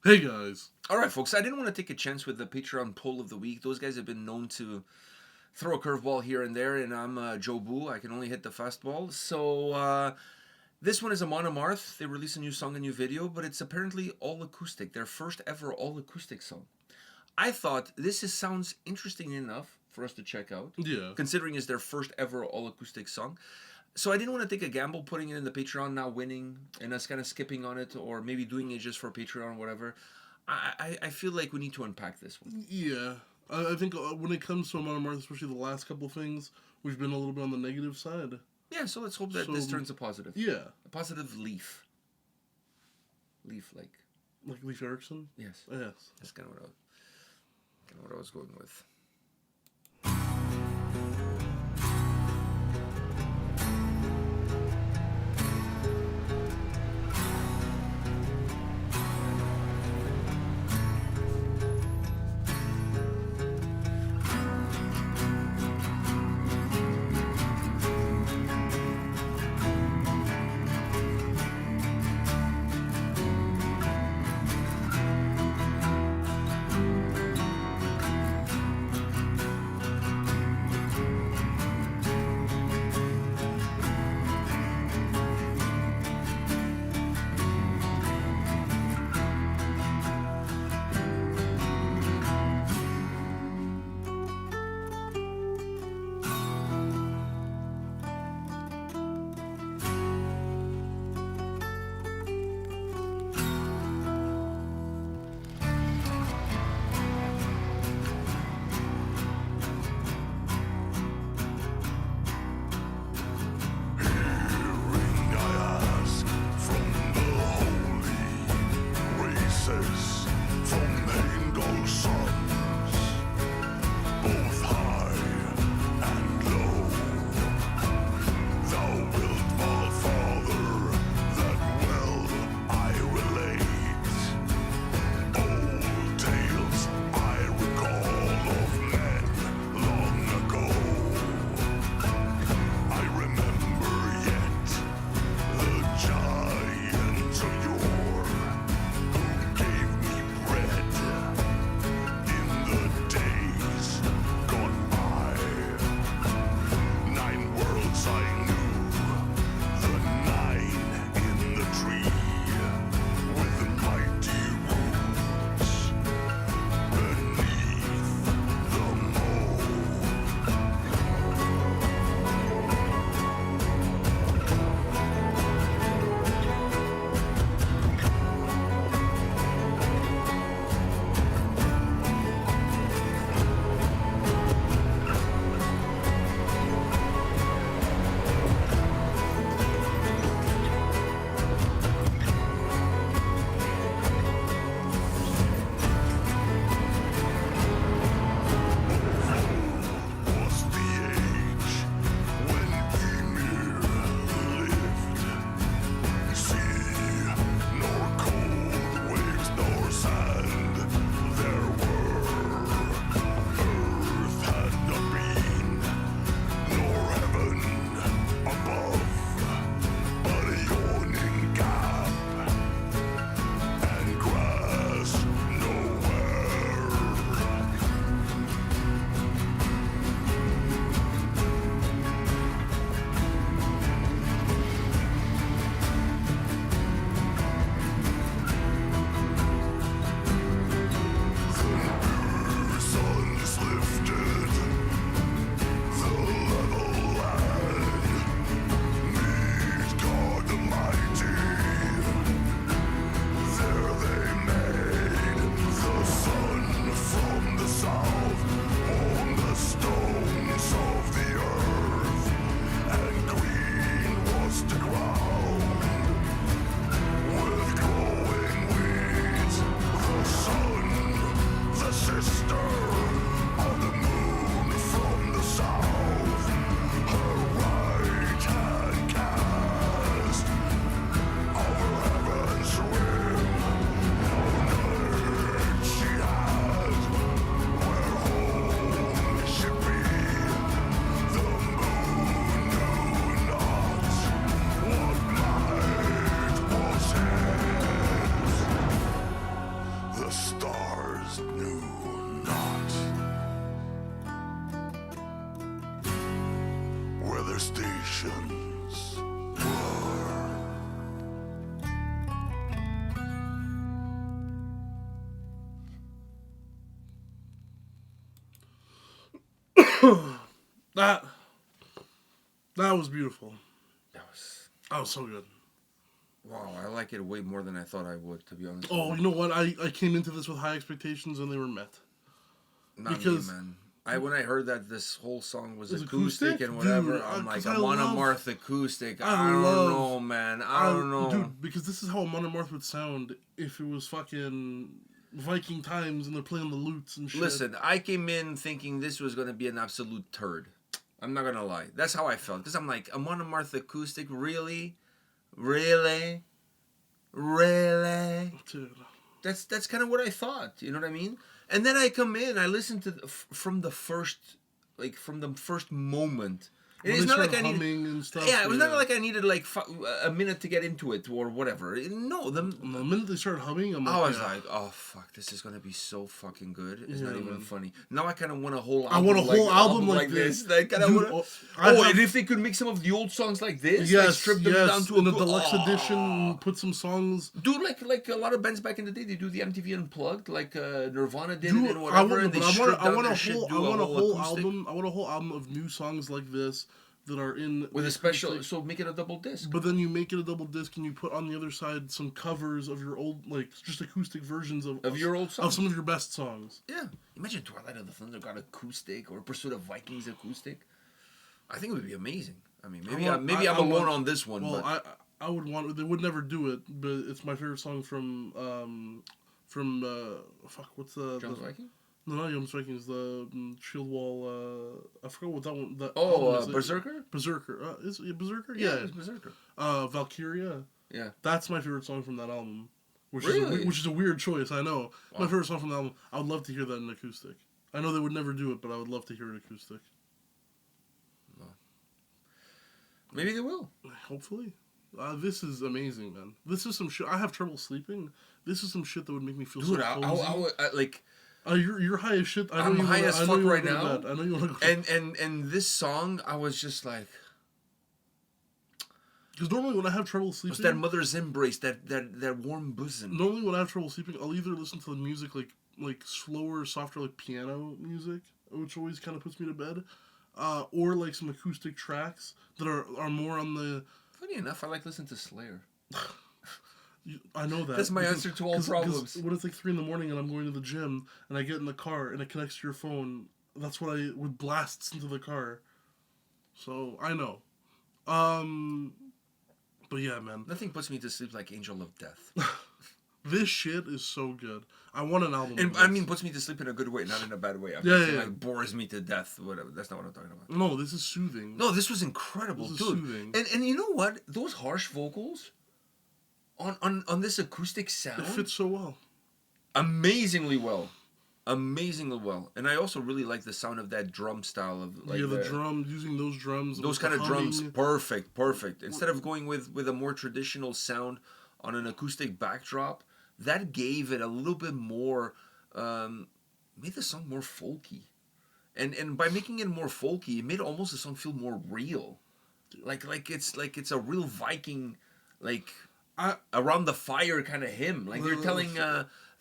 Hey guys. All right, folks, I didn't want to take a chance with the Patreon poll of the week. Those guys have been known to throw a curveball here and there, and I'm Joe Boo. I can only hit the fastball. So this one is Amon Amarth. They released a new song, a new video, but it's apparently all acoustic. Their first ever all acoustic song. I thought sounds interesting enough for us to check out, Yeah. considering it's their first ever all acoustic song. So I didn't want to take a gamble putting it in the Patreon, now winning, and us kind of skipping on it, or maybe doing it just for Patreon or whatever. I feel like we need to unpack this one. Yeah. I think when it comes to Amon Amarth, especially the last couple of things, we've been a little bit on the negative side. Yeah, so let's hope that this turns a positive. Yeah. A positive leaf. Leaf, like... Like Leif Erikson? Yes. Yes. That's kind of what I was going with. weather stations. That was beautiful. That was That was so good. wow. I like it way more than I thought I would, to be honest. Oh, with you know what? I came into this with high expectations and they were met. Not because- me, man. When I heard that this whole song was It's acoustic and whatever, dude, I'm like, 'cause I Amon love- Amarth acoustic. I I don't love- know, man. I don't know. Dude, because this is how Amon Amarth would sound if it was fucking Viking times and they're playing the lutes and shit. Listen, I came in thinking this was going to be an absolute turd. I'm not going to lie. That's how I felt. Because I'm like, Amon Amarth acoustic? Really? Really? Really? Dude. That's kind of what I thought. You know what I mean? And then I come in, I listen to from the first moment. When It's they not like start I need. humming and stuff. Yeah, it was not like I needed like a minute to get into it or whatever. No, The minute they started humming, I'm like, I was yeah. like, oh fuck, this is gonna be so fucking good. It's Yeah, not even man. funny. Now I kind of want a whole. I want a whole album like this. this. Like, kinda Dude, wanna... I Oh, have- and if they could make some of the old songs like this, Yes, like strip them yes, down to in a the deluxe edition, put some songs. Dude, like a lot of bands back in the day, they do the MTV Unplugged, like Nirvana did Dude, it and whatever, and they strip I down want their a shit, whole, do I want a whole acoustic album. I want a whole album of new songs like this that are in with the a special. acoustic. So make it a double disc. But then you make it a double disc and you put on the other side some covers of your old, like just acoustic versions Of your old songs. of some of your best songs. Yeah, imagine Twilight of the Thunder got acoustic or Pursuit of Vikings acoustic. I think it would be amazing. I mean, maybe I'm alone on this one. Well, but I would want. They would never do it, but it's my favorite song from fuck, what's Jones Viking. No, not Jones Vikings. The Shield Wall. I forgot what that one. That Oh, album is. Berserker. Berserker. Is it Berserker? Yeah, Yeah. it's Berserker. Valkyria. Yeah. That's my favorite song from that album. Really? Which is a weird choice, I know. Wow. My favorite song from the album. I would love to hear that in acoustic. I know they would never do it, but I would love to hear it acoustic. Maybe they will. Hopefully. This is amazing, man. This is some shit. I have trouble sleeping. This is some shit that would make me feel Dude, so I cozy. would like. You're high as shit. I'm high as fuck right now. I know you want to go. And this song, I was just like, Because normally when I have trouble was sleeping, that mother's embrace, that warm bosom. normally when I have trouble sleeping, I'll either listen to the music like slower, softer, like piano music, which always kind of puts me to bed, or like some acoustic tracks that are more on the. Funny enough, I like listening to Slayer. I know that. That's my answer to all problems. When it's like 3 a.m. and I'm going to the gym and I get in the car and it connects to your phone, that's what I would blasts into the car. So I know. But yeah, man, Nothing puts me to sleep like Angel of Death. this shit is so good. I want an album. And of I this. mean, puts me to sleep in a good way, not in a bad way. I'm Yeah, not saying, yeah. like bores me to death. Whatever. That's not what I'm talking about. No, this is soothing. No, this was incredible, This is dude. soothing. And you know what? Those harsh vocals on this acoustic sound It fits so well. amazingly well. Amazingly well. And I also really like the sound of that drum style of like the drum, using those drums. those with kind the of drums. humming. Perfect. Instead of going with a more traditional sound on an acoustic backdrop, that gave it a little bit more made the song more folky. And by making it more folky, it made almost the song feel more real. Like it's a real Viking around the fire kind of hymn. Like they're telling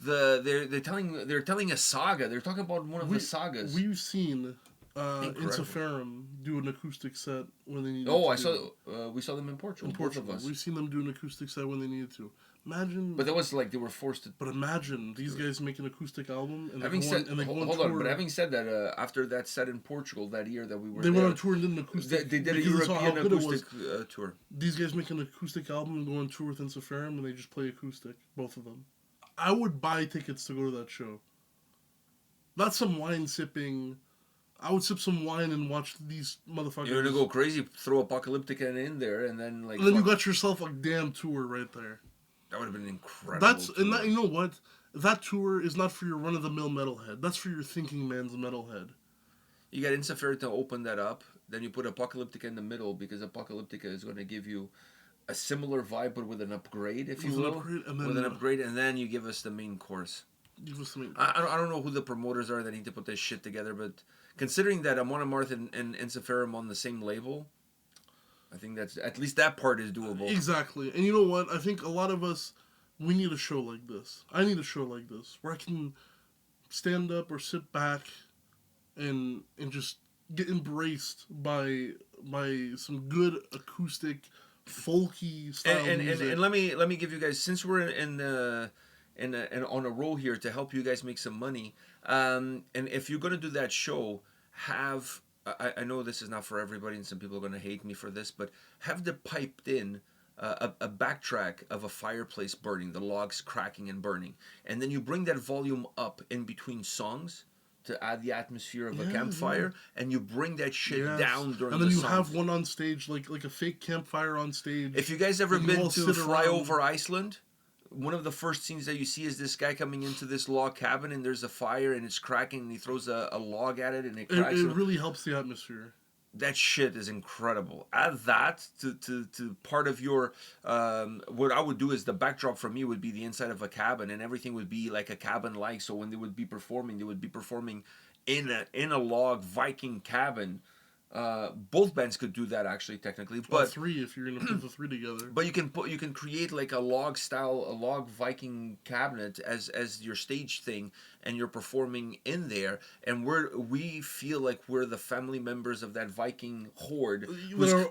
they're telling a saga. They're talking about one of the sagas. We've seen Incredible. Insafarum do an acoustic set when they needed to. Oh, I saw. We saw them in Portugal. in Both Portugal. of us. We've seen them do an acoustic set when they needed to. Imagine. But that was like they were forced to. But imagine these guys make an acoustic album and Having they go said, on, and they go on hold tour. on. But having said that, after that set in Portugal that year that we were, they there, went on tour and did an acoustic. They did a because they saw how European good it was. acoustic tour. These guys make an acoustic album and go on tour with Insafarum and they just play acoustic, both of them. I would buy tickets to go to that show. That's some wine sipping. I would sip some wine and watch these motherfuckers. You're gonna go crazy, throw Apocalyptica in there, and then like. And then you fuck, got yourself a damn tour right there. that would have been incredible. And that, you know what? That tour is not for your run of the mill metalhead. That's for your thinking man's metalhead. You got Insafair to open that up. Then you put Apocalyptica in the middle because Apocalyptica is going to give you a similar vibe, but with an upgrade, if you With an will. upgrade, and then- with an upgrade, and then you give us the main course. Give us something. I don't know who the promoters are that need to put this shit together, but considering that Amon Amarth and Insafarum on the same label, I think that's at least that part is doable. Exactly. And you know what? I think a lot of us, we need a show like this. I need a show like this where I can stand up or sit back and just get embraced by some good acoustic folky style music. And let me give you guys, since we're on a roll here to help you guys make some money, and if you're gonna do that show, have I know this is not for everybody, and some people are gonna hate me for this, but have the piped in a backtrack of a fireplace burning, the logs cracking and burning, and then you bring that volume up in between songs to add the atmosphere of a campfire, and you bring that shit down during the And then you songs. have one on stage, like a fake campfire on stage. If you guys ever and you been all to sit Fly around. Over Iceland, one of the first scenes that you see is this guy coming into this log cabin, and there's a fire, and it's cracking, and he throws a log at it, and it cracks. It really helps the atmosphere. That shit is incredible. Add that to part of your what I would do is the backdrop for me would be the inside of a cabin, and everything would be like a cabin like. So when they would be performing in a log Viking cabin. Both bands could do that actually technically, but three if you're gonna put the three together. But you can create like a log Viking cabinet as your stage thing, and you're performing in there, and we feel like we're the family members of that Viking horde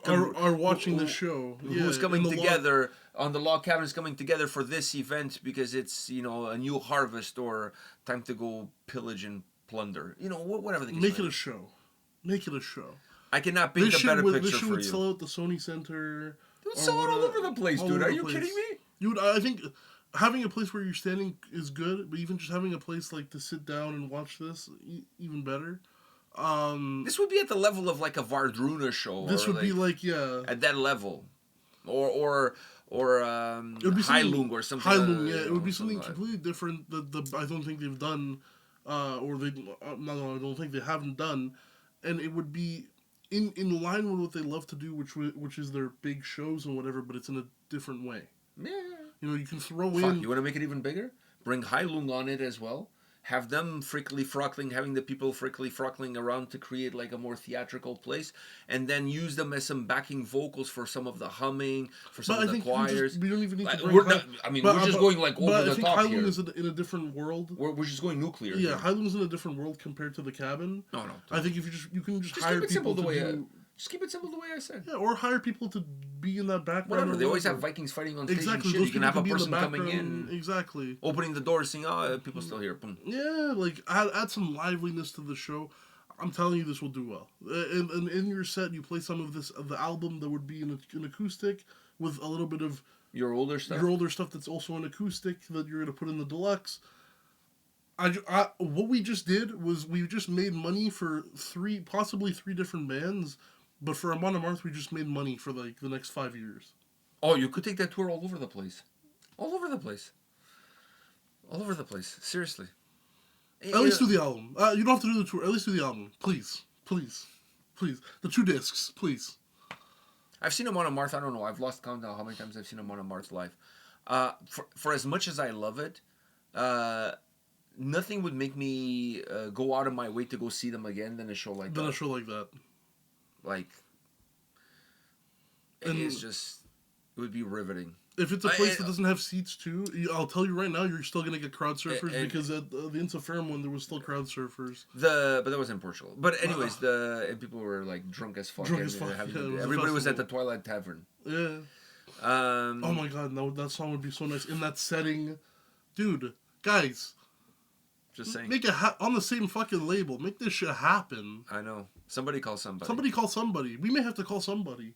are watching the show. Who's coming together on the log cabins, coming together for this event because it's a new harvest or time to go pillage and plunder. Whatever the case. Make it a show. Make it a show. I cannot paint a better picture this for you. would sell out the Sony Center. It would sell out all over the place, dude. Are you kidding me? I think having a place where you're standing is good, but even just having a place like to sit down and watch this, even better. This would be at the level of like a Vardruna show. This would be like at that level, or Heimdall or something. Heimdall, yeah, it would be something completely different that I don't think they've done, or they I don't think they haven't done, and it would be in line with what they love to do, which is their big shows and whatever, but it's in a different way. Yeah. You can throw in. You want to make it even bigger? Bring Heimdall on it as well. Have them having the people frickly around to create like a more theatrical place, and then use them as some backing vocals for some of the humming, for some of the choirs. We don't even need to bring we're just going like over the top here. But I think Heimdall is in a different world. We're just going nuclear. Yeah, Heimdall's in a different world compared to the cabin. No. I think if you can just hire people to do. Just keep it simple the way I said. Yeah, or hire people to be in that background. Whatever. They always have Vikings fighting on stage. Exactly. And shit. You can have a person coming in. Exactly. Opening the door, saying, "Oh, people still here." Boom. Yeah, like add some liveliness to the show. I'm telling you, this will do well. And in your set, you play some of the album that would be in an acoustic with a little bit of your older stuff that's also an acoustic that you're gonna put in the deluxe. What we just did was we just made money for possibly three different bands. But for Amon Amarth, we just made money for like the next 5 years. Oh, you could take that tour all over the place. All over the place. All over the place. Seriously. At least do the album. You don't have to do the tour. At least do the album. Please. Please. Please. The 2 discs. Please. I've seen Amon Amarth. I don't know. I've lost count now how many times I've seen Amon Amarth live. For as much as I love it, nothing would make me go out of my way to go see them again than a show like that. Like, it would be riveting. If it's a place that doesn't have seats too, I'll tell you right now, you're still gonna get crowd surfers because at the Insaferm one there was still crowd surfers. But that was in Portugal. But anyways, and people were like drunk as fuck. Everybody was at the Twilight Tavern. Yeah. Oh my god, no, that song would be so nice in that setting, dude. Guys. Just saying. Make it on the same fucking label. Make this shit happen. I know. Somebody call somebody. Somebody call somebody. We may have to call somebody.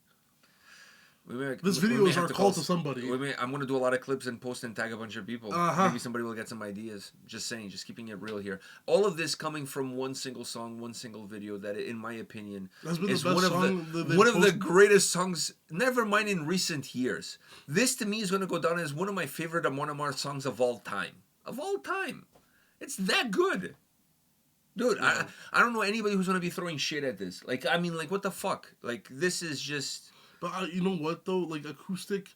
This video video is our call to somebody. I'm going to do a lot of clips and post and tag a bunch of people. Maybe somebody will get some ideas. Just saying. Just keeping it real here. All of this coming from one single song, one single video that, in my opinion, is one of the greatest songs, never mind in recent years. This, to me, is going to go down as one of my favorite Amon Amarth songs of all time. Of all time. It's that good. Dude, yeah. I don't know anybody who's going to be throwing shit at this. Like, I mean, like, what the fuck? Like, this is just... But you know what, though? Like, acoustic...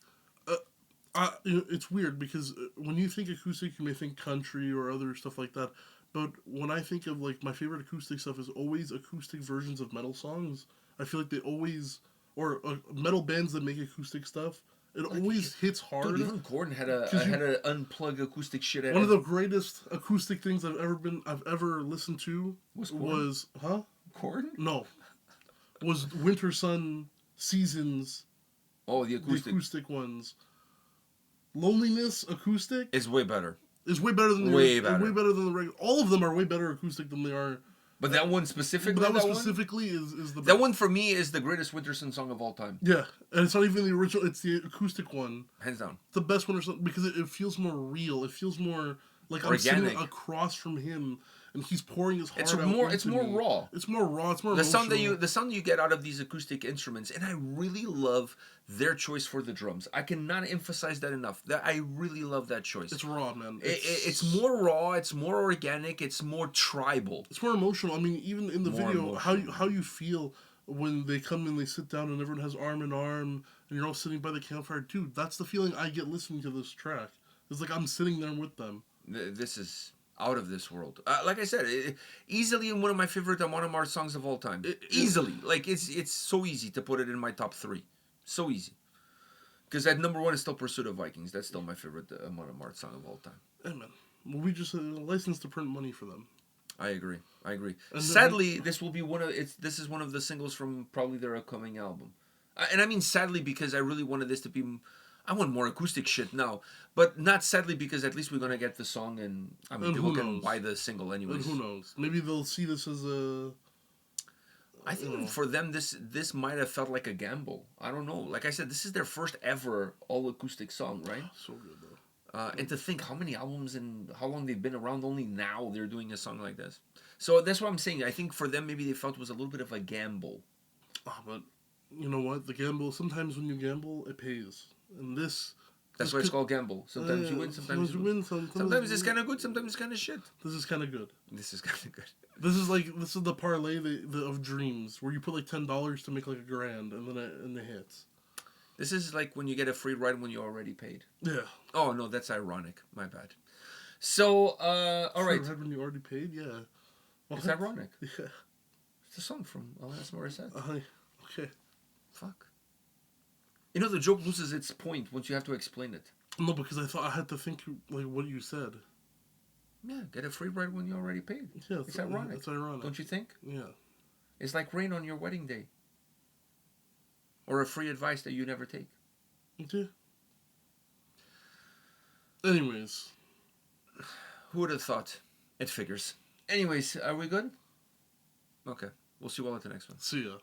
it's weird, because when you think acoustic, you may think country or other stuff like that. But when I think of, like, my favorite acoustic stuff is always acoustic versions of metal songs. I feel like they always or metal bands that make acoustic stuff, it always hits hard. Dude, even Gordon had a unplug acoustic shit. One of the greatest acoustic things I've ever listened to was Gordon? No, was Winter Sun Seasons. Oh, the acoustic ones. Loneliness acoustic is way better. Is way better than way better than the regular. All of them are way better acoustic than they are. But that one specifically, is the best. That one for me is the greatest Winter Sun song of all time. Yeah, and it's not even the original. It's the acoustic one. Hands down. The best Winter Sun because it feels more real. It feels more like organic. I'm sitting across from him. And he's pouring his heart it's out. It's more raw. It's more raw. It's more the emotional. sound that you get out of these acoustic instruments, and I really love their choice for the drums. I cannot emphasize that enough. That I really love that choice. It's raw, man. It's more raw. It's more organic. It's more tribal. It's more emotional. I mean, even in the video, how you feel when they come and they sit down and everyone has arm in arm and you're all sitting by the campfire, dude. That's the feeling I get listening to this track. It's like I'm sitting there with them. This is out of this world. Like I said, easily in one of my favorite Amon Amarth songs of all time. Easily. Like, it's so easy to put it in my top 3. So easy. Because at number 1 is still Pursuit of Vikings. That's still my favorite Amon Amarth song of all time. Hey, man. Well, we just licensed to print money for them. I agree. And sadly, this will be this is one of the singles from probably their upcoming album. And I mean sadly because I really wanted this to be... I want more acoustic shit now, but not sadly because at least we're gonna get the song and I mean people can buy the single anyways. And who knows? Maybe they'll see this as a. I think for them this might have felt like a gamble. I don't know. Like I said, this is their first ever all acoustic song, right? So good though. And to think how many albums and how long they've been around, only now they're doing a song like this. So that's what I'm saying. I think for them maybe they felt it was a little bit of a gamble. But you know what? The gamble. Sometimes when you gamble, it pays. And this... That's why it's called gamble. Sometimes you win, sometimes you lose. Sometimes it's kind of good, sometimes it's kind of shit. This is kind of good. This is kind of good. This is the parlay of dreams, where you put like $10 to make like $1,000, and then it hits. This is like when you get a free ride when you already paid. Yeah. Oh, no, that's ironic. My bad. So, all right. Free ride when you already paid? Yeah. It's ironic. Yeah. It's a song from Alanis Morissette. Okay. Fuck. You know, the joke loses its point once you have to explain it. No, because I thought I had to think like what you said. Yeah, get a free ride when you already paid. Yeah, it's ironic. It's ironic. Don't you think? Yeah. It's like rain on your wedding day. Or a free advice that you never take. Yeah. Anyways. Who would have thought? It figures. Anyways, are we good? Okay. We'll see you all at the next one. See ya.